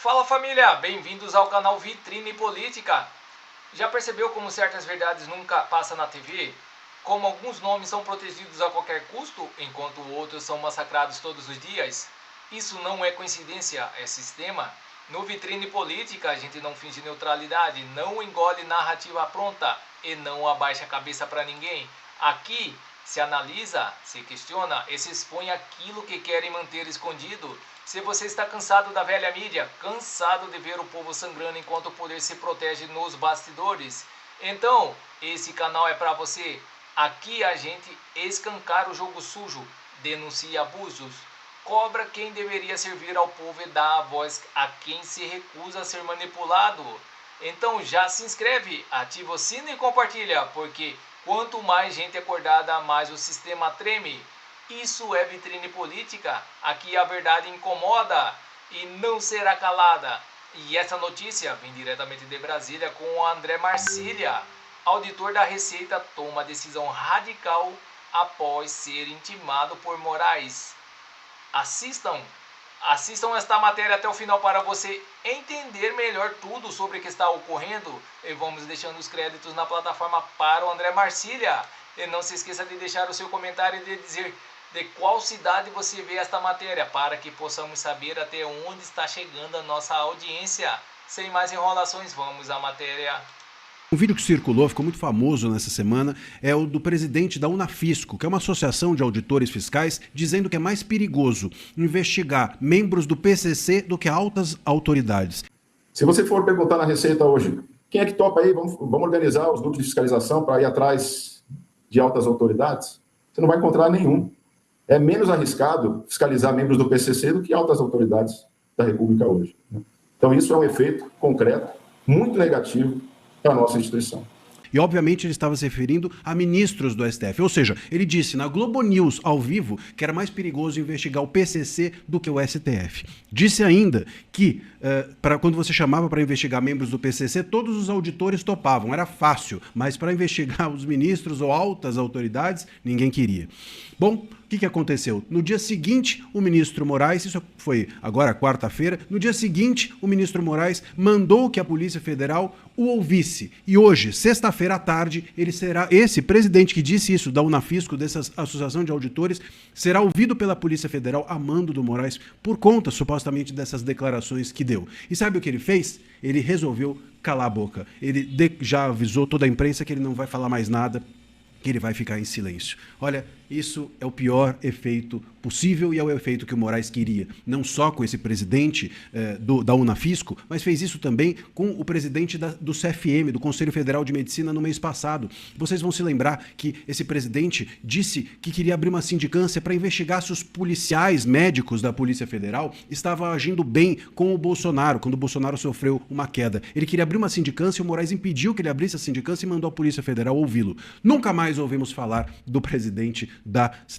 Fala família, bem-vindos ao canal Vitrine Política. Já percebeu como certas verdades nunca passam na TV? Como alguns nomes são protegidos a qualquer custo, enquanto outros são massacrados todos os dias? Isso não é coincidência, é sistema. No Vitrine Política a gente não finge neutralidade, não engole narrativa pronta e não abaixa a cabeça para ninguém. Aqui se analisa, se questiona e se expõe aquilo que querem manter escondido. Se você está cansado da velha mídia, cansado de ver o povo sangrando enquanto o poder se protege nos bastidores, então esse canal é para você. Aqui a gente escancara o jogo sujo, denuncia abusos, cobra quem deveria servir ao povo e dá a voz a quem se recusa a ser manipulado. Então já se inscreve, ativa o sino e compartilha, porque quanto mais gente acordada, mais o sistema treme. Isso é Vitrine Política, aqui a verdade incomoda e não será calada. E essa notícia vem diretamente de Brasília com o André Marcília. Auditor da Receita toma decisão radical após ser intimado por Moraes. Assistam esta matéria até o final para você entender melhor tudo sobre o que está ocorrendo. E vamos deixando os créditos na plataforma para o André Marcília. E não se esqueça de deixar o seu comentário e de dizer de qual cidade você vê esta matéria, para que possamos saber até onde está chegando a nossa audiência. Sem mais enrolações, vamos à matéria. Um vídeo que circulou, ficou muito famoso nessa semana, é o do presidente da Unafisco, que é uma associação de auditores fiscais, dizendo que é mais perigoso investigar membros do PCC do que altas autoridades. Se você for perguntar na Receita hoje, quem é que topa aí? Vamos organizar os grupos de fiscalização para ir atrás de altas autoridades? Você não vai encontrar nenhum. É menos arriscado fiscalizar membros do PCC do que altas autoridades da República hoje. Então isso é um efeito concreto, muito negativo para a nossa instituição. E, obviamente, ele estava se referindo a ministros do STF. Ou seja, ele disse na Globo News, ao vivo, que era mais perigoso investigar o PCC do que o STF. Disse ainda que, quando você chamava para investigar membros do PCC, todos os auditores topavam, era fácil. Mas para investigar os ministros ou altas autoridades, ninguém queria. Bom, o que aconteceu? No dia seguinte, o ministro Moraes, isso foi agora quarta-feira, no dia seguinte, o ministro Moraes mandou que a Polícia Federal o ouvisse. E hoje, sexta-feira à tarde, ele será, esse presidente que disse isso, da Unafisco, dessa associação de auditores, será ouvido pela Polícia Federal a mando do Moraes por conta, supostamente, dessas declarações que deu. E sabe o que ele fez? Ele resolveu calar a boca. Ele já avisou toda a imprensa que ele não vai falar mais nada, que ele vai ficar em silêncio. Olha, isso é o pior efeito possível e é o efeito que o Moraes queria. Não só com esse presidente da Unafisco, mas fez isso também com o presidente do CFM, do Conselho Federal de Medicina, no mês passado. Vocês vão se lembrar que esse presidente disse que queria abrir uma sindicância para investigar se os policiais médicos da Polícia Federal estavam agindo bem com o Bolsonaro, quando o Bolsonaro sofreu uma queda. Ele queria abrir uma sindicância e o Moraes impediu que ele abrisse a sindicância e mandou a Polícia Federal ouvi-lo. Nunca mais ouvimos falar do presidente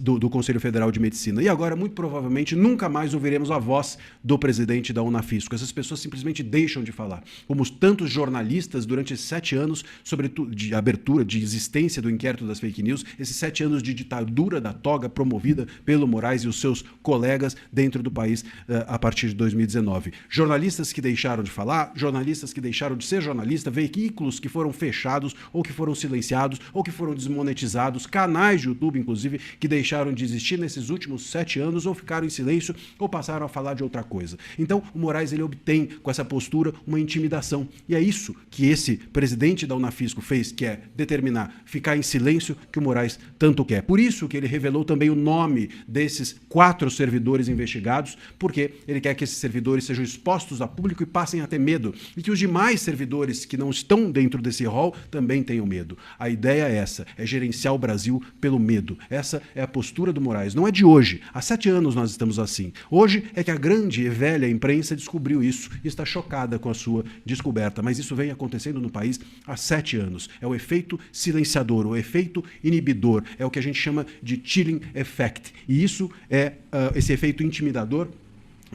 do Conselho Federal de Medicina. E agora, muito provavelmente, nunca mais ouviremos a voz do presidente da Unafisco. Essas pessoas simplesmente deixam de falar. Como tantos jornalistas durante esses 7 anos, sobretudo de abertura, de existência do inquérito das fake news, esses 7 anos de ditadura da toga promovida pelo Moraes e os seus colegas dentro do país a partir de 2019. Jornalistas que deixaram de falar, jornalistas que deixaram de ser jornalistas, veículos que foram fechados ou que foram silenciados ou que foram desmonetizados, canais de YouTube, inclusive, que deixaram de existir nesses últimos 7 anos ou ficaram em silêncio ou passaram a falar de outra coisa. Então, o Moraes ele obtém com essa postura uma intimidação. E é isso que esse presidente da Unafisco fez, que é determinar ficar em silêncio, que o Moraes tanto quer. Por isso que ele revelou também o nome desses 4 servidores investigados, porque ele quer que esses servidores sejam expostos a público e passem a ter medo. E que os demais servidores que não estão dentro desse rol também tenham medo. A ideia é essa, é gerenciar o Brasil pelo medo. Essa é a postura do Moraes. Não é de hoje. Há 7 anos nós estamos assim. Hoje é que a grande e velha imprensa descobriu isso e está chocada com a sua descoberta. Mas isso vem acontecendo no país há 7 anos. É o efeito silenciador, o efeito inibidor. É o que a gente chama de chilling effect. E isso é esse efeito intimidador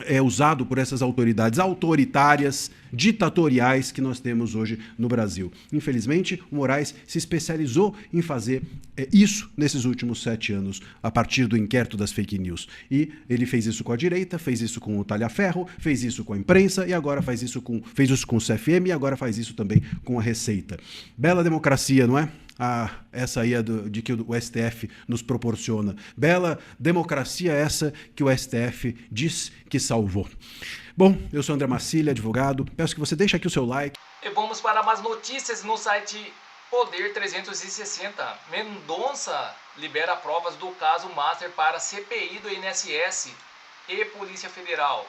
é usado por essas autoridades autoritárias, ditatoriais que nós temos hoje no Brasil. Infelizmente, o Moraes se especializou em fazer isso nesses últimos 7 anos, a partir do inquérito das fake news. E ele fez isso com a direita, fez isso com o Talhaferro, fez isso com a imprensa e agora fez isso com o CFM e agora faz isso também com a Receita. Bela democracia, não é? Essa aí é de que o STF nos proporciona. Bela democracia essa que o STF diz que salvou. Bom, eu sou André Marcília, advogado. Peço que você deixe aqui o seu like. E vamos para mais notícias no site Poder 360. Mendonça libera provas do caso Master para CPI do INSS e Polícia Federal.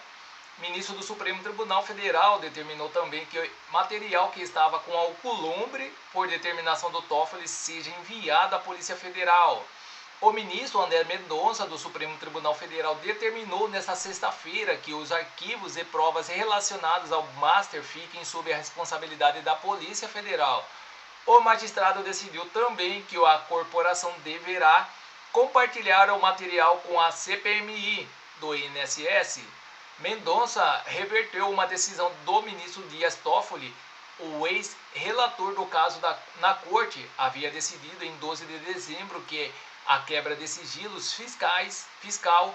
Ministro do Supremo Tribunal Federal determinou também que o material que estava com alcolumbre, por determinação do Toffoli, seja enviado à Polícia Federal. O ministro André Mendonça, do Supremo Tribunal Federal, determinou nesta sexta-feira que os arquivos e provas relacionados ao Master fiquem sob a responsabilidade da Polícia Federal. O magistrado decidiu também que a corporação deverá compartilhar o material com a CPMI do INSS. Mendonça reverteu uma decisão do ministro Dias Toffoli. O ex-relator do caso na corte havia decidido em 12 de dezembro que a quebra de sigilos fiscal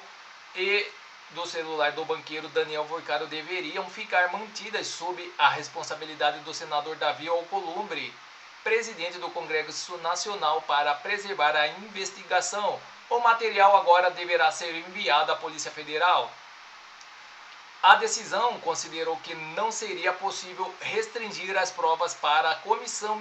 e do celular do banqueiro Daniel Vorcaro deveriam ficar mantidas sob a responsabilidade do senador Davi Alcolumbre, presidente do Congresso Nacional, para preservar a investigação. O material agora deverá ser enviado à Polícia Federal. A decisão considerou que não seria possível restringir as provas para a comissão.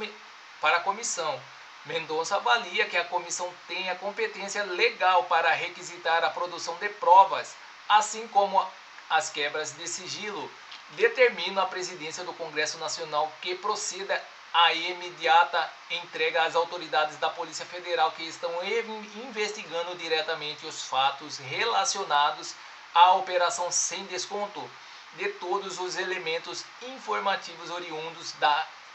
Mendonça avalia que a comissão tem a competência legal para requisitar a produção de provas, assim como as quebras de sigilo. Determina a presidência do Congresso Nacional que proceda à imediata entrega às autoridades da Polícia Federal que estão investigando diretamente os fatos relacionados a operação sem desconto de todos os elementos informativos oriundos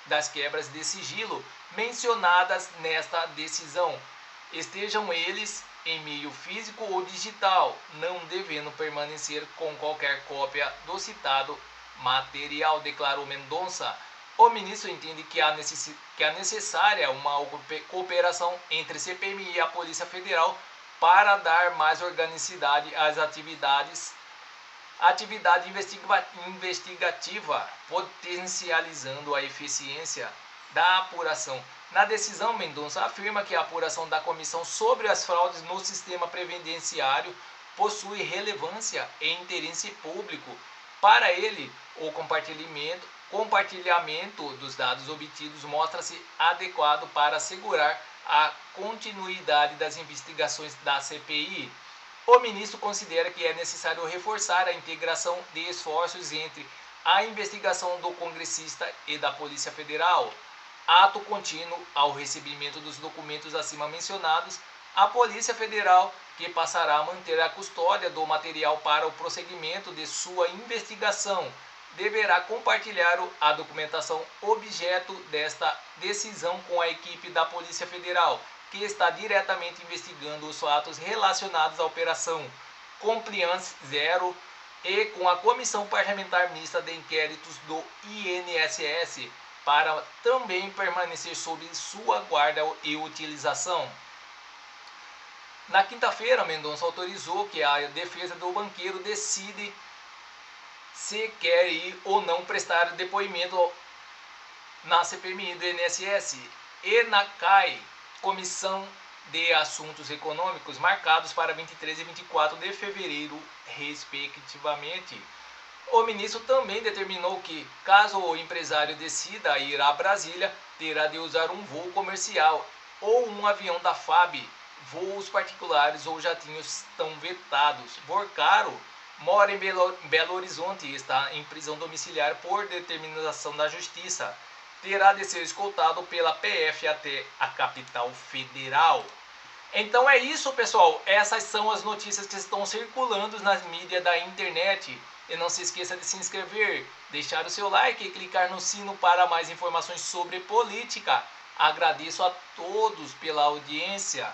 das quebras de sigilo mencionadas nesta decisão, estejam eles em meio físico ou digital, não devendo permanecer com qualquer cópia do citado material, declarou Mendonça. O ministro entende que é necessária uma cooperação entre CPMI e a Polícia Federal para dar mais organicidade às atividade investigativa, potencializando a eficiência da apuração. Na decisão, Mendonça afirma que a apuração da comissão sobre as fraudes no sistema previdenciário possui relevância e interesse público. Para ele, o compartilhamento dos dados obtidos mostra-se adequado para assegurar a continuidade das investigações da CPI. O ministro considera que é necessário reforçar a integração de esforços entre a investigação do congressista e da Polícia Federal. Ato contínuo ao recebimento dos documentos acima mencionados, a Polícia Federal, que passará a manter a custódia do material para o prosseguimento de sua investigação, deverá compartilhar a documentação objeto desta decisão com a equipe da Polícia Federal, que está diretamente investigando os fatos relacionados à Operação Compliance Zero e com a Comissão Parlamentar Mista de Inquéritos do INSS, para também permanecer sob sua guarda e utilização. Na quinta-feira, Mendonça autorizou que a defesa do banqueiro decide se quer ir ou não prestar depoimento na CPMI do INSS e na CAI, Comissão de Assuntos Econômicos, marcados para 23 e 24 de fevereiro, respectivamente. O ministro também determinou que, caso o empresário decida ir a Brasília, terá de usar um voo comercial ou um avião da FAB. Voos particulares ou jatinhos estão vetados. Vorcaro mora em Belo Horizonte e está em prisão domiciliar por determinação da Justiça. Terá de ser escoltado pela PF até a capital federal. Então é isso, pessoal. Essas são as notícias que estão circulando nas mídias da internet. E não se esqueça de se inscrever, deixar o seu like e clicar no sino para mais informações sobre política. Agradeço a todos pela audiência.